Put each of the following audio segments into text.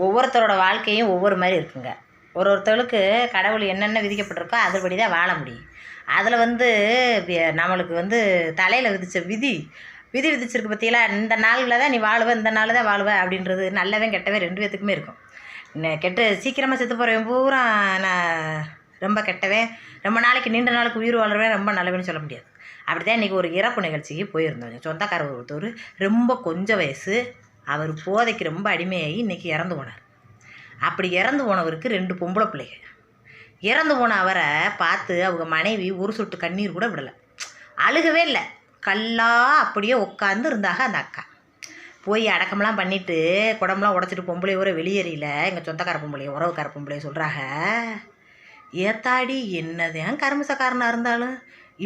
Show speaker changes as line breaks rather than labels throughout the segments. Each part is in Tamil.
ஒவ்வொருத்தரோட வாழ்க்கையும் ஒவ்வொரு மாதிரி இருக்குங்க. ஒருத்தருக்கு கடவுள் என்னென்ன விதிக்கப்பட்டிருக்கோ அதுபடி தான் வாழ முடியும். அதில் நம்மளுக்கு தலையில் விதித்த விதி விதிச்சிருக்கு பார்த்தீங்களா, இந்த நாளில் தான் நீ வாழுவ, இந்த நாள் தான் வாழுவ அப்படின்றது நல்லவன் கெட்டவன் 2 பேத்துக்குமே இருக்கும். சீக்கிரமாக செத்து போகிறவன் பூரா நான் ரொம்ப கெட்டவன், ரொம்ப நாளைக்கு நீண்ட நாளுக்கு உயிர் வாழ்றவன் ரொம்ப நல்லவன்னு சொல்ல முடியாது. அப்படி தான் இன்றைக்கி ஒரு இறப்பு நிகழ்ச்சிக்கு போயிருந்தோம். சொந்தக்காரர் ஒருத்தர் ரொம்ப கொஞ்சம் வயசு, அவர் போதைக்கு ரொம்ப அடிமையாகி இன்றைக்கி இறந்து போனார். அப்படி இறந்து போனவருக்கு 2 பொம்பளை பிள்ளைகள். இறந்து போன அவரை பார்த்து அவங்க மனைவி ஒரு சொட்டு கண்ணீர் கூட விடலை, அழுகவே இல்லை, கல்லாக அப்படியே உட்காந்து இருந்தாங்க. அந்த அக்கா போய் அடக்கம்லாம் பண்ணிவிட்டு குடம்புலாம் உடச்சிட்டு பொம்பளையோட வெளியேறியில எங்கள் சொந்தக்கார பொம்பளைய உறவுக்கார பொம்பளைய சொல்கிறாங்க, ஏத்தாடி என்னதான் கருமசக்காரனாக இருந்தாலும்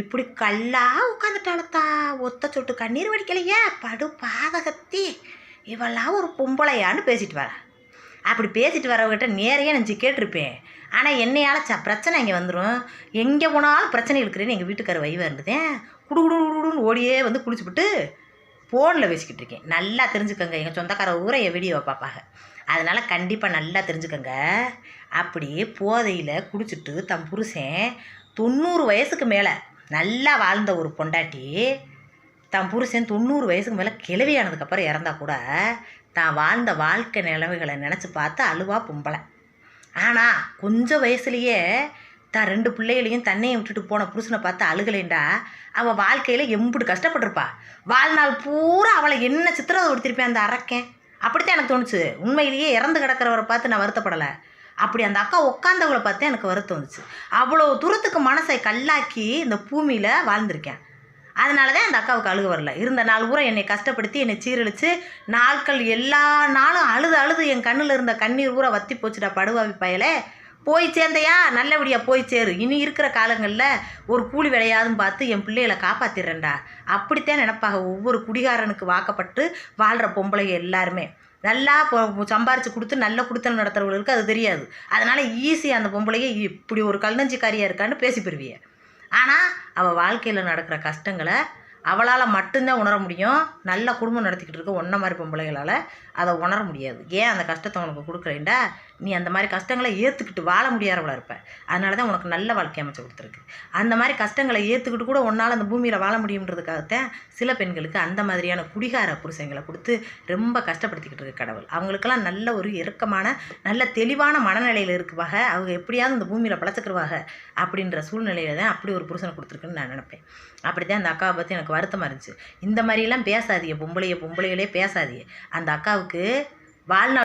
இப்படி கல்லாக உட்காந்துட்டாளத்தா, ஒத்த சொட்டு கண்ணீர் வடிக்கலையே, படு பாதகத்தி, இவெல்லாம் ஒரு பொம்பளையான்னு பேசிட்டு வர. அப்படி பேசிட்டு வரவங்கிட்ட நேரையாக நினச்சி கேட்டிருப்பேன். ஆனால் என்னையால் பிரச்சனை இங்கே வந்துடும், எங்கே போனாலும் பிரச்சனை இருக்கிறேன்னு எங்கள் வீட்டுக்காரர் வைவா இருந்ததேன் குடுன்னு ஓடியே குளிச்சுவிட்டு ஃபோனில் பேசிக்கிட்டு இருக்கேன். நல்லா தெரிஞ்சுக்கோங்க, எங்கள் சொந்தக்கார ஊரை என் வீடியோவை பார்ப்பாங்க, அதனால் கண்டிப்பாக நல்லா தெரிஞ்சுக்கோங்க. அப்படி போதையில் குடிச்சிட்டு தன் புருஷன் 90 வயசுக்கு மேலே நல்லா வாழ்ந்த ஒரு பொண்டாட்டி தன் புருஷன் 90 வயசுக்கு மேலே கிழவியானதுக்கப்புறம் இறந்தா கூட தான் வாழ்ந்த வாழ்க்கை நிலைமைகளை நினச்சி பார்த்து அழுவா பொம்பளை. ஆனால் கொஞ்சம் வயசுலேயே தான் 2 பிள்ளைகளையும் தன்னையும் விட்டுட்டு போன புருஷனை பார்த்து அழுகலேண்டா அவள் வாழ்க்கையில் எம்புட்டு கஷ்டப்பட்டிருப்பா. வாழ்நாள் பூரா அவளை என்ன சித்திரவதை கொடுத்திருப்பேன் அந்த அரக்கன். அப்படித்தான் எனக்கு தோணுச்சு. உண்மையிலேயே இறந்து கிடக்கிறவரை பார்த்து நான் வருத்தப்படலை, அப்படி அந்த அக்கா உட்காந்தவளை பார்த்து எனக்கு வருத்தம் வந்துச்சு. அவ்வளோ தூரத்துக்கு மனசை கல்லாக்கி இந்த பூமியில் வாழ்ந்திருக்கேன். அதனால தான் அந்த அக்காவுக்கு அழுக வரல. இருந்த நாள் பூரா என்னை கஷ்டப்படுத்தி என்னை சீரழித்து நாட்கள் எல்லா நாளும் அழுது என் கண்ணில் இருந்த கண்ணீர் பூரா வற்றி போச்சுடா படுவாவி பயலே. போய் சேர்ந்தையா, நல்லபடியாக போய் சேரு, இனி இருக்கிற காலங்களில் ஒரு கூலி வேலையாதுன்னு பார்த்து என் பிள்ளைகளை காப்பாற்றிடுறேன்டா. அப்படித்தான் நினப்பாக ஒவ்வொரு குடிகாரனுக்கு வாக்கப்பட்டு வாழ்கிற பொம்பளைங்க எல்லாருமே. நல்லா சம்பாரித்து கொடுத்து நல்ல குடுத்தல் நடத்துகிறவங்களுக்கு அது தெரியாது. அதனால் ஈஸியாக அந்த பொம்பளைங்க இப்படி ஒரு கல்நஞ்சிக்காரியாக இருக்கான்னு பேசி பெறுவிய. ஆனால் அவள் வாழ்க்கையில் நடக்கிற கஷ்டங்களை அவளால் மட்டும்தான் உணர முடியும். நல்ல குடும்பம் நடத்திக்கிட்டு இருக்க ஒன்றை மாதிரி பொம்பளைகளால் அதை உணர முடியாது. ஏன் அந்த கஷ்டத்தை உனக்கு கொடுக்குறேன்டா, நீ அந்த மாதிரி கஷ்டங்களை ஏற்றுக்கிட்டு வாழ முடியாதவளாக இருப்ப. அதனால தான் உனக்கு நல்ல வாழ்க்கை அமைச்சு கொடுத்துருக்கு. அந்த மாதிரி கஷ்டங்களை ஏற்றுக்கிட்டு கூட உன்னால் அந்த பூமியில் வாழ முடியுன்றதுக்காகத்தான் சில பெண்களுக்கு அந்த மாதிரியான குடிகார புருஷங்களை கொடுத்து ரொம்ப கஷ்டப்படுத்திக்கிட்டு இருக்கு கடவுள். அவங்களுக்கெல்லாம் நல்ல ஒரு இறுக்கமான நல்ல தெளிவான மனநிலையில் இருக்குவாக, அவங்க எப்படியாவது இந்த பூமியில் பழச்சிக்கிடுவாங்க அப்படின்ற சூழ்நிலையில தான் அப்படி ஒரு புருஷனை கொடுத்துருக்குன்னு நான் நினைப்பேன். அப்படி தான் அந்த அக்காவை பற்றி எனக்கு வருத்தமாக இருந்துச்சு. இந்த மாதிரிலாம் பேசாதீங்க, பொம்பளைகளே பேசாதீங்க. அந்த அக்காவுக்கு வாழ்நாள்